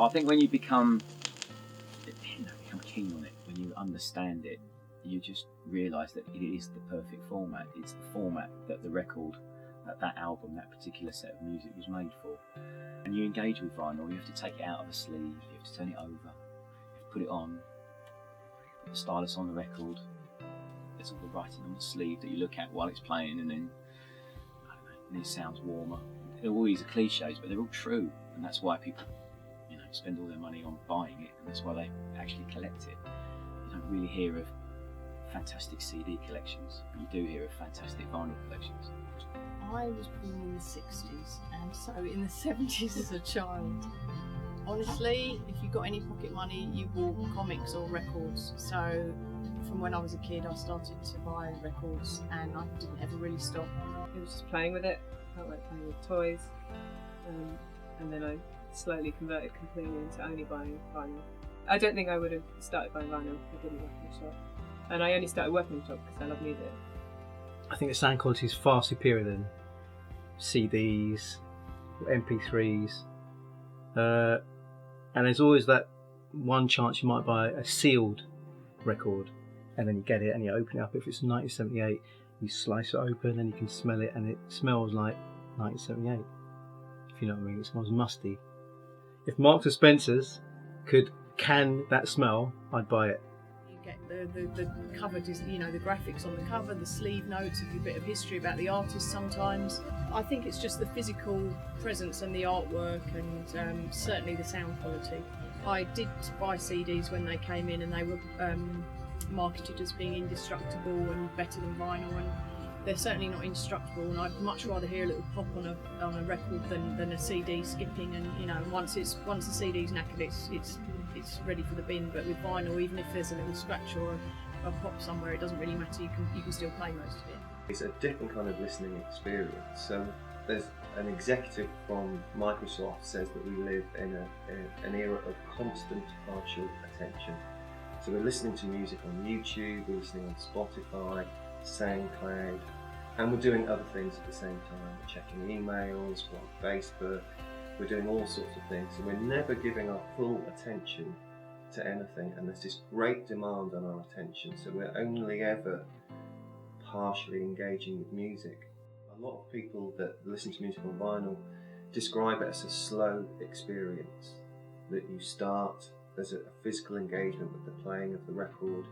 I think when you become keen on it, when you understand it, you just realise that it is the perfect format. It's the format that the record, that album, that particular set of music was made for. And you engage with vinyl, you have to take it out of the sleeve, you have to turn it over, you have to put it on, put the stylus on the record. There's all the writing on the sleeve that you look at while it's playing, and then, I don't know, and it sounds warmer. All these are cliches, but they're all true, and that's why people, spend all their money on buying it, and that's why they actually collect it. You don't really hear of fantastic CD collections, but you do hear of fantastic vinyl collections. I was born in the 60s, and so in the 70s as a child. Honestly, if you got any pocket money, you bought comics or records. So from when I was a kid, I started to buy records, and I didn't ever really stop. It was just playing with it. I felt like playing with toys, and then I slowly converted completely into only buying vinyl. I don't think I would have started buying vinyl if I didn't work in a shop. And I only started working in a shop because I love music. I think the sound quality is far superior than CDs, or MP3s. And there's always that one chance you might buy a sealed record, and then you get it and you open it up. If it's 1978, you slice it open and you can smell it, and it smells like 1978. If you know what I mean, it smells musty. If Marks and Spencer's could can that smell, I'd buy it. You get the cover, the graphics on the cover, the sleeve notes, a bit of history about the artist sometimes. I think it's just the physical presence and the artwork, and certainly the sound quality. I did buy CDs when they came in, and they were marketed as being indestructible and better than vinyl, and they're certainly not indestructible, and I'd much rather hear a little pop on a record than a CD skipping, and once the CD's knackered, it's ready for the bin. But with vinyl, even if there's a little scratch or a pop somewhere, it doesn't really matter, you can still play most of it. It's a different kind of listening experience. So there's an executive from Microsoft says that we live in an era of constant partial attention. So we're listening to music on YouTube, we're listening on Spotify, SoundCloud, and we're doing other things at the same time. We're checking emails, we're on Facebook, we're doing all sorts of things. So we're never giving our full attention to anything, and there's this great demand on our attention, so we're only ever partially engaging with music. A lot of people that listen to music on vinyl describe it as a slow experience, that you start, there's a physical engagement with the playing of the record,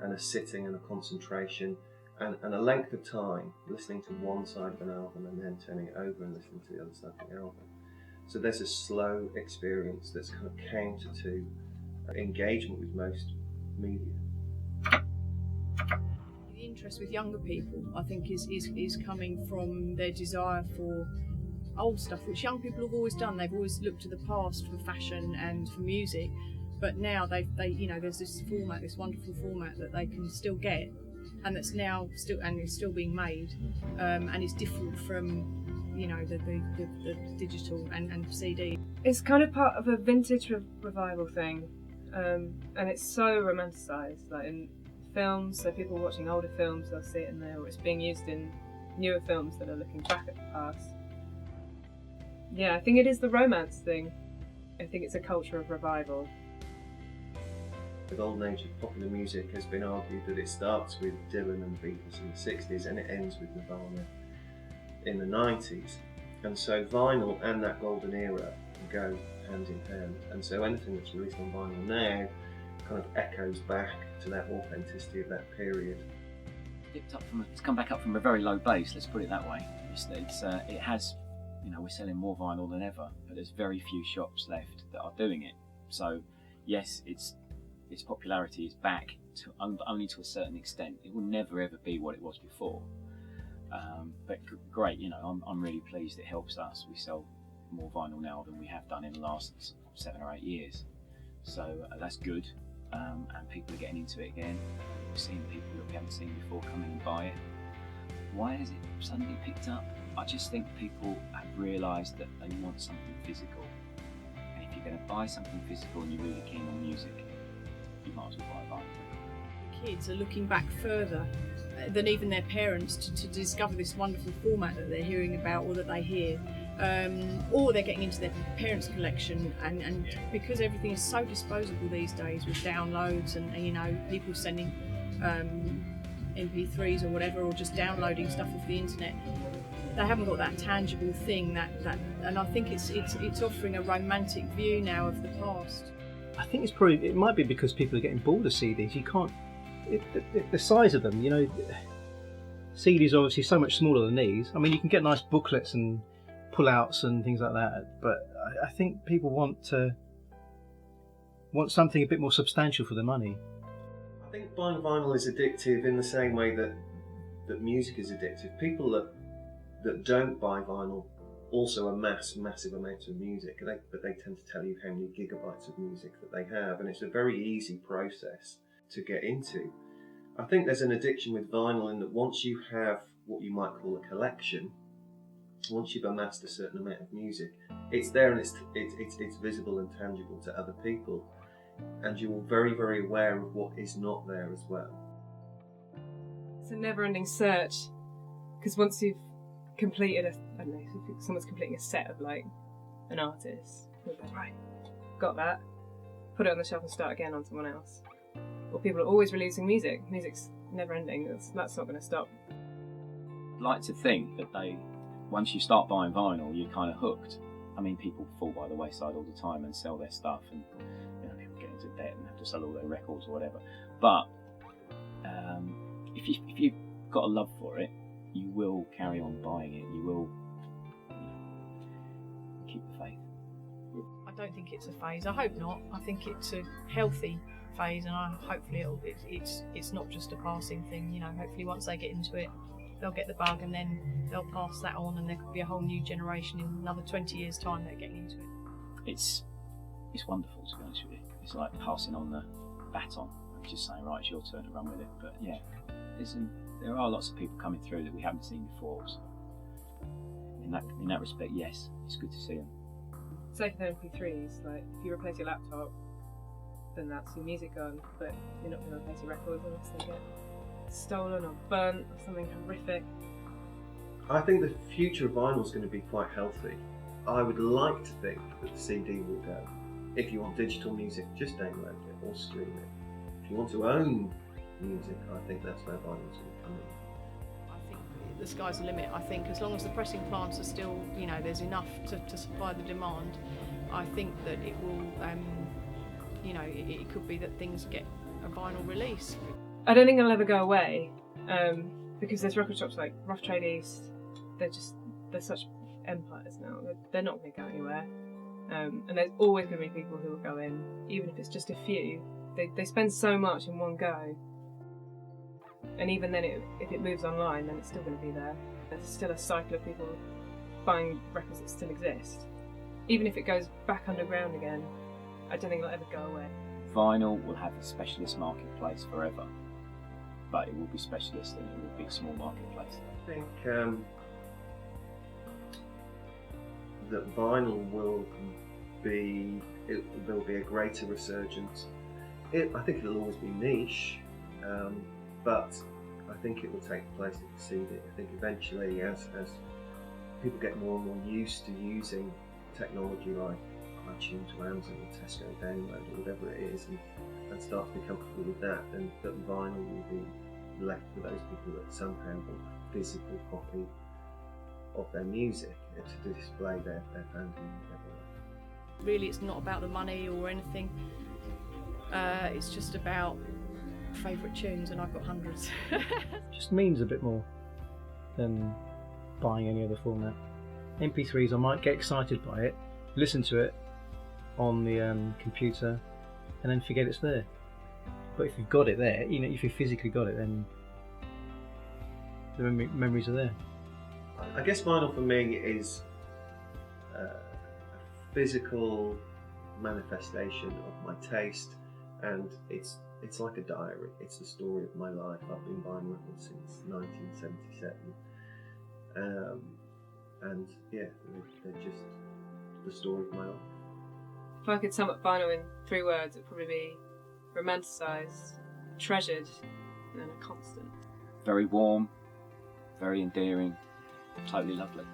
and a sitting and a concentration, and a length of time listening to one side of an album and then turning it over and listening to the other side of the album. So there's a slow experience that's kind of counter to engagement with most media. The interest with younger people, I think, is coming from their desire for old stuff, which young people have always done. They've always looked to the past for fashion and for music, but now they there's this format, this wonderful format that they can still get, and that's now still being made, and it's different from the digital and CD. It's kind of part of a vintage revival thing, and it's so romanticised, like in films. So people watching older films, they'll see it in there, or it's being used in newer films that are looking back at the past. Yeah, I think it is the romance thing. I think it's a culture of revival. The golden age of popular music has been argued that it starts with Dylan and the Beatles in the 60s and it ends with Nirvana in the 90s. And so vinyl and that golden era go hand in hand. And so anything that's released on vinyl now kind of echoes back to that authenticity of that period. It's come back up from a very low base, let's put it that way. It has, we're selling more vinyl than ever, but there's very few shops left that are doing it. So yes, its popularity is back to only to a certain extent. It will never ever be what it was before. But great, I'm really pleased it helps us. We sell more vinyl now than we have done in the last 7 or 8 years. So that's good, and people are getting into it again. We're seeing people that we haven't seen before come in and buy it. Why has it suddenly picked up? I just think people have realised that they want something physical. And if you're going to buy something physical and you're really keen on music, you might as well buy a vinyl. Kids are looking back further than even their parents to discover this wonderful format that they're hearing about or that they hear. or they're getting into their parents' collection, and because everything is so disposable these days with downloads and you know, people sending MP3s or whatever, or just downloading stuff off the internet, they haven't got that tangible thing that and I think it's offering a romantic view now of the past. I think it might be because people are getting bored of CDs. You can't, the size of them, you know, CDs are obviously so much smaller than these. I mean, you can get nice booklets and pull-outs and things like that, but I think people want something a bit more substantial for their money. I think buying vinyl is addictive in the same way that music is addictive. People that don't buy vinyl also amass massive amounts of music, but they tend to tell you how many gigabytes of music that they have, and it's a very easy process to get into. I think there's an addiction with vinyl in that once you have what you might call a collection, once you've amassed a certain amount of music, it's there and it's visible and tangible to other people, and you're very, very aware of what is not there as well. It's a never-ending search, because once you've completed I don't know, if someone's completing a set of like an artist, you'll go, right, got that, put it on the shelf and start again on someone else. Or people are always releasing music. Music's never-ending. That's not going to stop. I'd like to think that once you start buying vinyl, you're kind of hooked. I mean, people fall by the wayside all the time and sell their stuff, and you know, people get into debt and have to sell all their records or whatever. But if you've got a love for it, you will carry on buying it. You will keep the faith. I don't think it's a phase. I hope not. I think it's a healthy phase, and hopefully it's not just a passing thing. You know, hopefully once they get into it, they'll get the bug, and then they'll pass that on, and there could be a whole new generation in another 20 years' time that are getting into it. It's wonderful, to be honest with you. It's like passing on the baton, just saying, right, it's your turn to run with it. But yeah, there are lots of people coming through that we haven't seen before. So in that respect, yes, it's good to see them. Same with MP3s. Like, if you replace your laptop, then that's your music gone, but you're not going to replace your records unless they get stolen or burnt or something horrific. I think the future of vinyl is going to be quite healthy. I would like to think that the CD will go. If you want digital music, just download it or stream it. If you want to own music, I think that's where vinyl's going to come in. I think the sky's the limit. I think as long as the pressing plants are still, you know, there's enough to supply the demand, I think that it will, you know, it could be that things get a vinyl release. I don't think it'll ever go away, because there's record shops like Rough Trade East. They're such empires now. They're not going to go anywhere, and there's always going to be people who will go in, even if it's just a few. They spend so much in one go, and even then, if it moves online, then it's still going to be there. There's still a cycle of people buying records that still exist. Even if it goes back underground again, I don't think it'll ever go away. Vinyl will have a specialist marketplace forever, but it will be specialist and it will be a small marketplace. I think that vinyl will be, there'll be a greater resurgence. I think it'll always be niche, but I think it will take the place of the CD. I think eventually, as people get more and more used to using technology like iTunes or Amazon or Tesco Download or whatever it is, and start to be comfortable with that, then that vinyl will be left for those people that somehow want a physical copy of their music to display their fandom. Really, it's not about the money or anything. It's just about favourite tunes, and I've got hundreds. Just means a bit more than buying any other format. MP3s, I might get excited by it, listen to it on the computer, and then forget it's there. But if you've got it there, you know, if you physically got it, then the memories are there. I guess vinyl for me is a physical manifestation of my taste, and it's like a diary. It's the story of my life. I've been buying records since 1977, and yeah, they're just the story of my life. If I could sum up vinyl in 3 words, it'd probably be romanticised, treasured, and a constant. Very warm, very endearing, totally lovely.